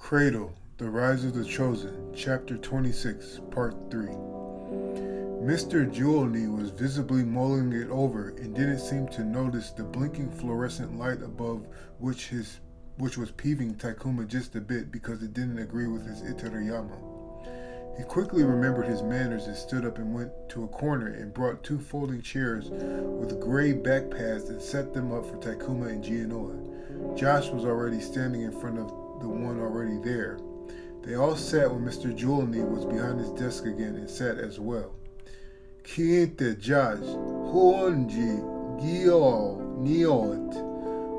Cradle, The Rise of the Chosen, Chapter 26, Part 3. Mr. Jewelney was visibly mulling it over and didn't seem to notice the blinking fluorescent light above which was peeving Takuma just a bit because it didn't agree with his Itarayama. He quickly remembered his manners and stood up and went to a corner and brought two folding chairs with gray back pads and set them up for Takuma and Gianoa. Josh was already standing in front of the one already there. They all sat when Mr. Jewelney was behind his desk again and sat as well. Kinte Josh, Honji, Gio, Niot.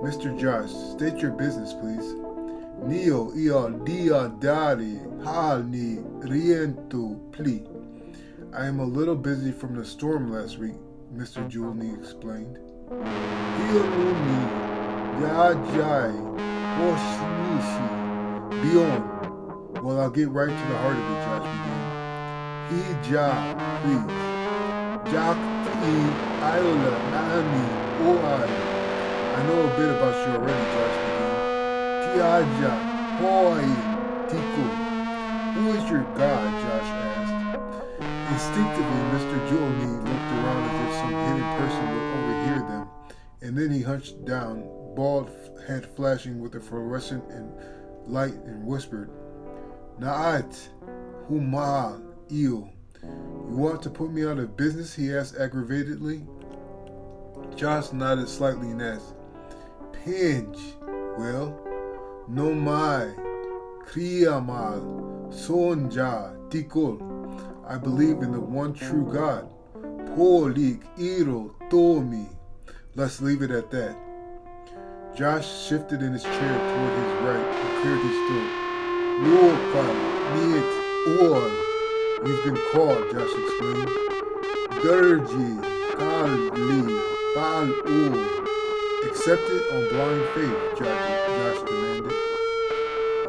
Mr. Josh, state your business, please. Neo ia dia dari halni rientu pli. I am a little busy from the storm last week, Mr. Jewelney explained. Hioruni, Yajai, Hoshnishi, Beyond. Well, I'll get right to the heart of it, Josh began. Hija, please. Jakti, Iola, Naami, Oai. I know a bit about you already, Josh began. Tiaja, Hoi, Tiku. Who is your god? Josh asked. Instinctively, Mr. Jewelney looked around as if some hidden person would overhear them, and then he hunched down, bald head flashing with a fluorescent and light, and whispered, Naat, Huma, Io. You want to put me out of business? He asked aggravatedly. Josh nodded slightly and asked, Pinch, well, no mai, kriyamal, sonja, tikul. I believe in the one true God. Polik, iro, tomi. Let's leave it at that. Josh shifted in his chair toward his right and cleared his throat. Loka, niet, or. You've been called, Josh explained. Durji, Kali, Bal-u. Accept it on blind faith, Josh demanded.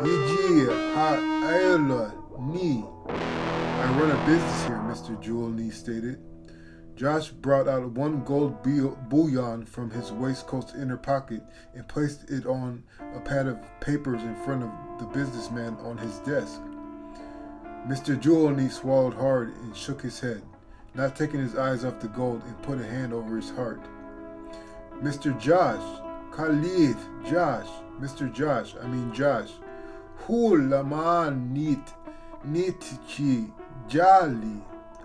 Yijia, ha-ayla, ni. I run a business here, Mr. Jewelney stated. Josh brought out one gold bullion from his waistcoat's inner pocket and placed it on a pad of papers in front of the businessman on his desk. Mr. Jewelney swallowed hard and shook his head, not taking his eyes off the gold, and put a hand over his heart. Mr. Josh, Khalid, Josh, Mr. Josh, Josh. Hulaman nitchi jali.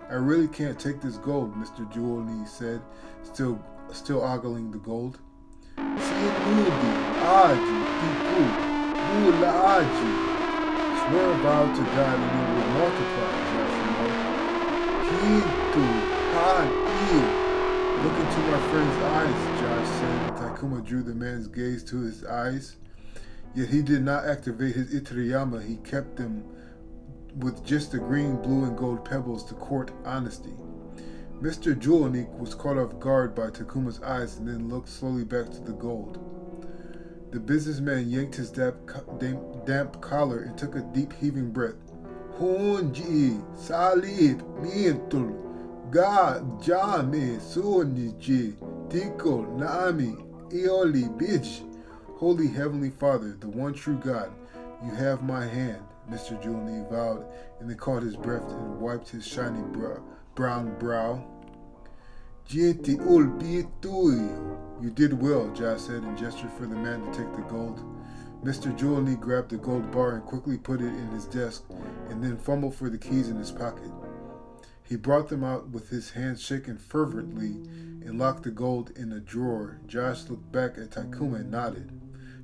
I really can't take this gold, Mr. Jewelney said, still ogling the gold. Sinudi, aji, tiku, bula aji. Swear a vow to God and it will multiply, Josh remarked. Kintu, han, iyo. Look into my friend's eyes, Josh said, and Takuma drew the man's gaze to his eyes. Yet he did not activate his Itarayama. He kept them with just the green, blue, and gold pebbles to court honesty. Mr. Jewelney was caught off guard by Takuma's eyes and then looked slowly back to the gold. The businessman yanked his damp collar and took a deep heaving breath. Honji, salib, mintul, ga, jame, sunji, tiko, naami, eoli, bitch. Holy Heavenly Father, the one true God, you have my hand, Mr. Jewelney vowed, and then caught his breath and wiped his shiny brown brow. You did well, Josh said and gestured for the man to take the gold. Mr. Jewelney grabbed the gold bar and quickly put it in his desk and then fumbled for the keys in his pocket. He brought them out with his hands shaking fervently and locked the gold in a drawer. Josh looked back at Takuma and nodded.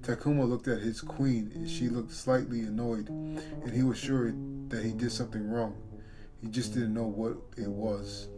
Takuma looked at his queen and she looked slightly annoyed, and he was sure that he did something wrong. He just didn't know what it was.